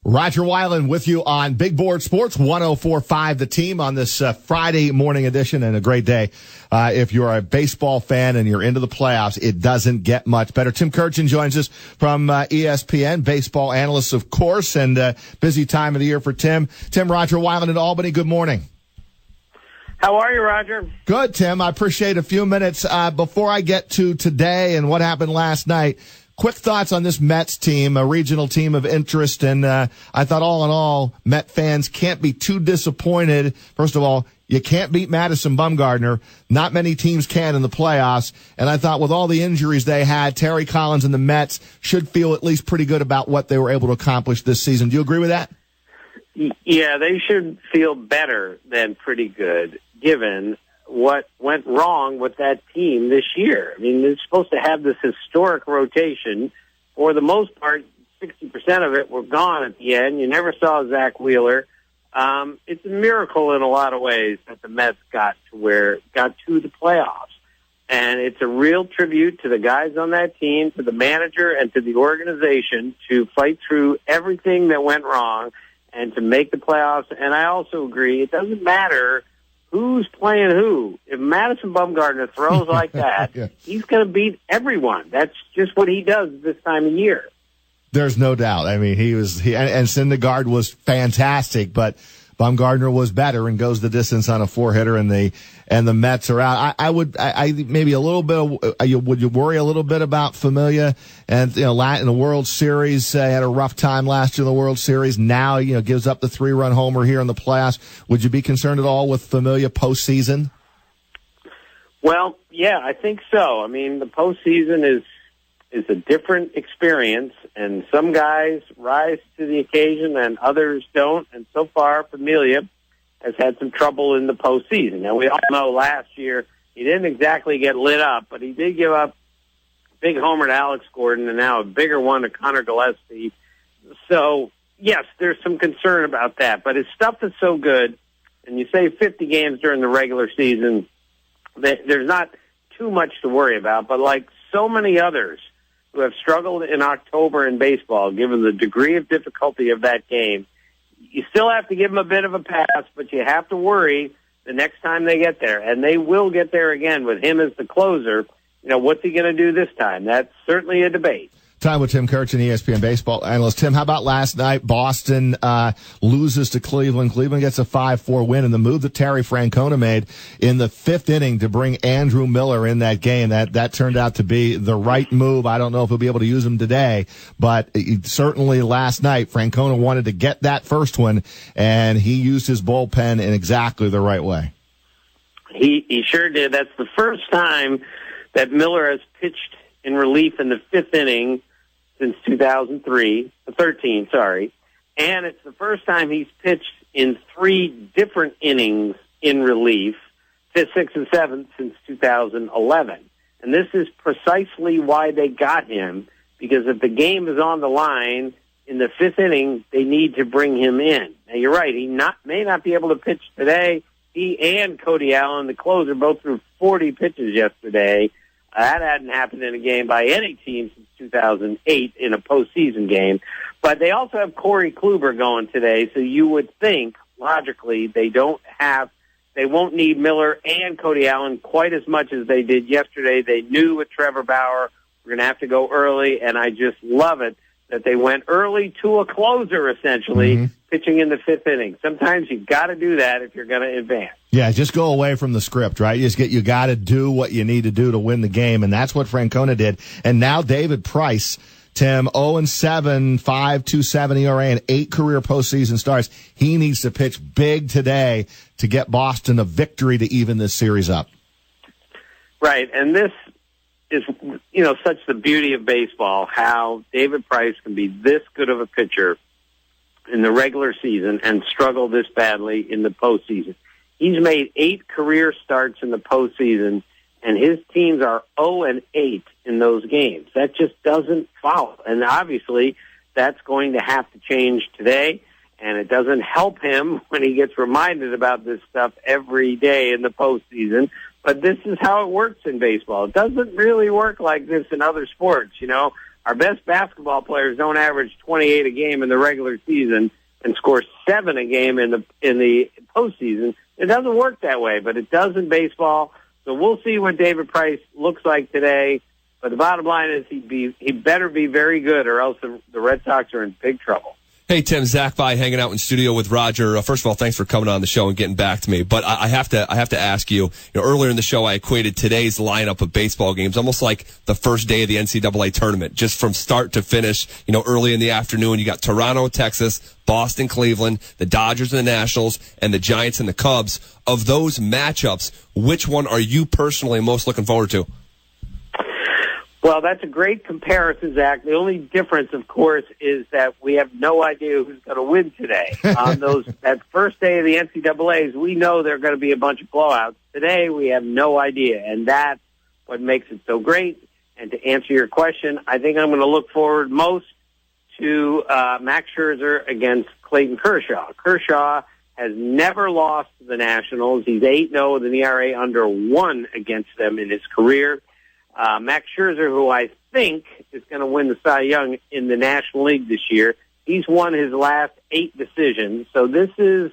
Roger Weiland with you on Big Board Sports 104.5 The Team on this Friday morning edition, and a great day. If you're a baseball fan and you're into the playoffs, it doesn't get much better. Tim Kurkjian joins us from ESPN, baseball analyst, of course, and busy time of the year for Tim. Roger Weiland in Albany, good morning. How are you, Roger? Good, Tim. I appreciate a few minutes. Before I get to today and what happened last night, quick thoughts on this Mets team, a regional team of interest, and I thought all in all, Met fans can't be too disappointed. First of all, you can't beat Madison Bumgarner. Not many teams can in the playoffs, and I thought with all the injuries they had, Terry Collins and the Mets should feel at least pretty good about what they were able to accomplish this season. Do you agree with that? Yeah, they should feel better than pretty good, given what went wrong with that team this year. I mean, they're supposed to have this historic rotation. For the most part, 60% of it were gone at the end. You never saw Zach Wheeler. It's a miracle in a lot of ways that the Mets got to the playoffs. And it's a real tribute to the guys on that team, to the manager, and to the organization to fight through everything that went wrong and to make the playoffs. And I also agree, it doesn't matter who's playing who. If Madison Bumgarner throws like that, yeah, he's going to beat everyone. That's just what he does this time of year. There's no doubt. I mean, and Syndergaard was fantastic, but Bumgarner was better and goes the distance on a 4-hitter, and the Mets are out. I maybe a little bit. Would you worry a little bit about Familia? And in the World Series, had a rough time last year in the World Series. Now gives up the 3-run homer here in the playoffs. Would you be concerned at all with Familia postseason? Well, yeah, I think so. I mean, the postseason is a different experience, and some guys rise to the occasion and others don't. And so far, Familia has had some trouble in the postseason. Now, we all know last year he didn't exactly get lit up, but he did give up a big homer to Alex Gordon and now a bigger one to Connor Gillespie. So, yes, there's some concern about that. But his stuff is so good, and you say 50 games during the regular season, there's not too much to worry about. But like so many others who have struggled in October in baseball, given the degree of difficulty of that game, you still have to give them a bit of a pass, but you have to worry the next time they get there. And they will get there again with him as the closer. What's he going to do this time? That's certainly a debate. Time with Tim Kurkjian, ESPN baseball analyst. Tim, how about last night? Boston loses to Cleveland. Cleveland gets a 5-4 win, and the move that Terry Francona made in the 5th inning to bring Andrew Miller in that game, that turned out to be the right move. I don't know if he'll be able to use him today, but certainly last night Francona wanted to get that first one, and he used his bullpen in exactly the right way. He sure did. That's the first time that Miller has pitched in relief in the 5th inning since 2013, and it's the first time he's pitched in 3 different innings in relief, 5th, 6th, and 7th, since 2011. And this is precisely why they got him, because if the game is on the line in the 5th inning, they need to bring him in. Now, you're right, he may not be able to pitch today. He and Cody Allen, the closer, both threw 40 pitches yesterday. That hadn't happened in a game by any team since 2008 in a postseason game. But they also have Corey Kluber going today, so you would think, logically, they won't need Miller and Cody Allen quite as much as they did yesterday. They knew with Trevor Bauer we're going to have to go early, and I just love it that they went early to a closer, essentially, pitching in the 5th inning. Sometimes you got to do that if you're going to advance. Yeah, just go away from the script, right? You got to do what you need to do to win the game, and that's what Francona did. And now David Price, Tim, 0-7, 5.27 ERA, and 8 career postseason starts. He needs to pitch big today to get Boston a victory to even this series up. Right, and this is, such the beauty of baseball, how David Price can be this good of a pitcher in the regular season and struggle this badly in the postseason. He's made 8 career starts in the postseason, and his teams are 0-8 in those games. That just doesn't follow. And obviously, that's going to have to change today, and it doesn't help him when he gets reminded about this stuff every day in the postseason. But this is how it works in baseball. It doesn't really work like this in other sports, our best basketball players don't average 28 a game in the regular season and score 7 a game in the postseason. It doesn't work that way, but it does in baseball. So we'll see what David Price looks like today. But the bottom line is he better be very good, or else the Red Sox are in big trouble. Hey, Tim, Zach By hanging out in studio with Roger. First of all, thanks for coming on the show and getting back to me. But I have to ask you, earlier in the show, I equated today's lineup of baseball games almost like the first day of the NCAA tournament, just from start to finish. Early in the afternoon, you got Toronto, Texas, Boston, Cleveland, the Dodgers and the Nationals, and the Giants and the Cubs. Of those matchups, which one are you personally most looking forward to? Well, that's a great comparison, Zach. The only difference, of course, is that we have no idea who's going to win today. On that first day of the NCAAs, we know there are going to be a bunch of blowouts. Today, we have no idea, and that's what makes it so great. And to answer your question, I think I'm going to look forward most to Max Scherzer against Clayton Kershaw. Kershaw has never lost to the Nationals. He's 8-0 with an ERA under 1 against them in his career. Max Scherzer, who I think is going to win the Cy Young in the National League this year, he's won his last 8 decisions. So this is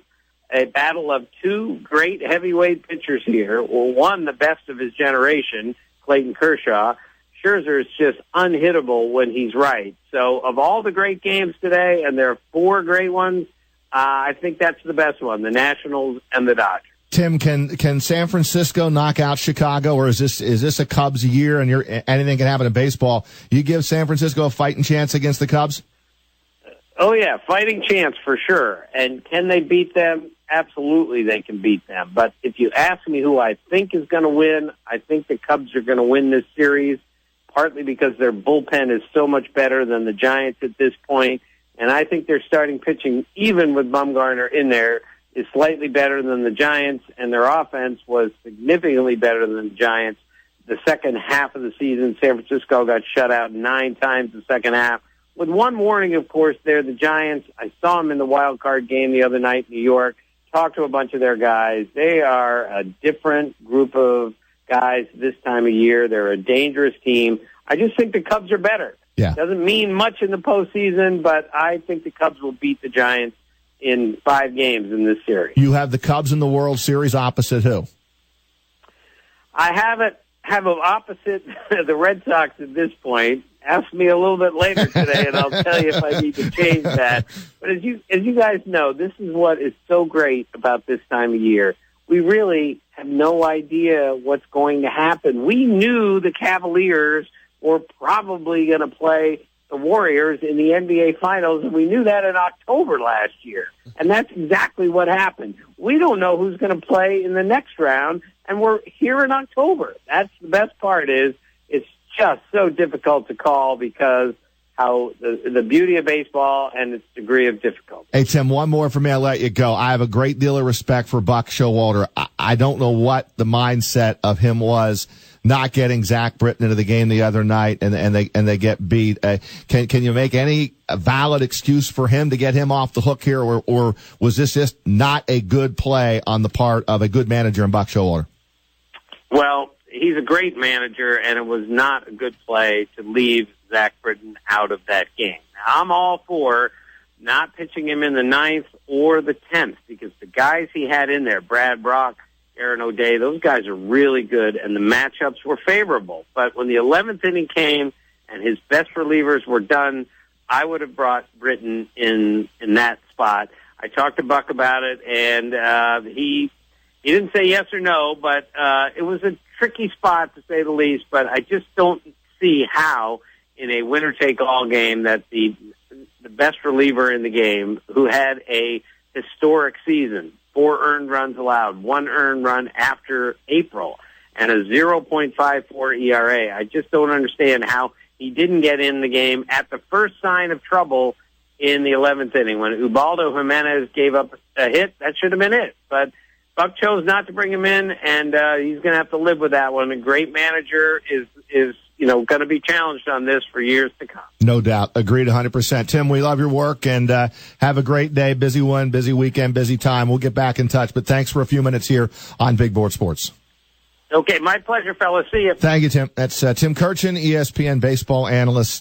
a battle of 2 great heavyweight pitchers here. Well, one, the best of his generation, Clayton Kershaw. Scherzer is just unhittable when he's right. So of all the great games today, and there are 4 great ones, I think that's the best one, the Nationals and the Dodgers. Tim, can San Francisco knock out Chicago, or is this a Cubs year and anything can happen in baseball? You give San Francisco a fighting chance against the Cubs? Oh, yeah, fighting chance for sure. And can they beat them? Absolutely they can beat them. But if you ask me who I think is going to win, I think the Cubs are going to win this series, partly because their bullpen is so much better than the Giants at this point. And I think their starting pitching, even with Bumgarner in there, is slightly better than the Giants, and their offense was significantly better than the Giants. The second half of the season, San Francisco got shut out 9 times the second half. With one warning, of course, they're the Giants. I saw them in the wild card game the other night in New York, talked to a bunch of their guys. They are a different group of guys this time of year. They're a dangerous team. I just think the Cubs are better. Yeah. Doesn't mean much in the postseason, but I think the Cubs will beat the Giants in 5 games in this series. You have the Cubs in the World Series opposite who? I have them opposite the Red Sox at this point. Ask me a little bit later today, and I'll tell you if I need to change that. But as you guys know, this is what is so great about this time of year. We really have no idea what's going to happen. We knew the Cavaliers were probably going to play the Warriors in the NBA Finals, and we knew that in October last year. And that's exactly what happened. We don't know who's going to play in the next round, and we're here in October. That's the best part is it's just so difficult to call because how the beauty of baseball and its degree of difficulty. Hey, Tim, one more for me. I'll let you go. I have a great deal of respect for Buck Showalter. I don't know what the mindset of him was not getting Zach Britton into the game the other night, and they get beat. Can you make any valid excuse for him to get him off the hook here, or was this just not a good play on the part of a good manager in Buck Showalter? Well, he's a great manager, and it was not a good play to leave Zach Britton out of that game. Now, I'm all for not pitching him in the 9th or the 10th because the guys he had in there, Brad Brock, Aaron O'Day, those guys are really good, and the matchups were favorable. But when the 11th inning came and his best relievers were done, I would have brought Britton in that spot. I talked to Buck about it, and he didn't say yes or no, but it was a tricky spot to say the least. But I just don't see how in a winner-take-all game that the best reliever in the game, who had a historic season, 4 earned runs allowed, 1 earned run after April, and a 0.54 ERA. I just don't understand how he didn't get in the game at the first sign of trouble in the 11th inning. When Ubaldo Jimenez gave up a hit, that should have been it. But Buck chose not to bring him in, and he's going to have to live with that one. A great manager is going to be challenged on this for years to come. No doubt. Agreed 100%. Tim, we love your work, and have a great day. Busy one, busy weekend, busy time. We'll get back in touch, but thanks for a few minutes here on Big Board Sports. Okay, my pleasure, fellas. See you. Thank you, Tim. That's Tim Kurkjian, ESPN baseball analyst.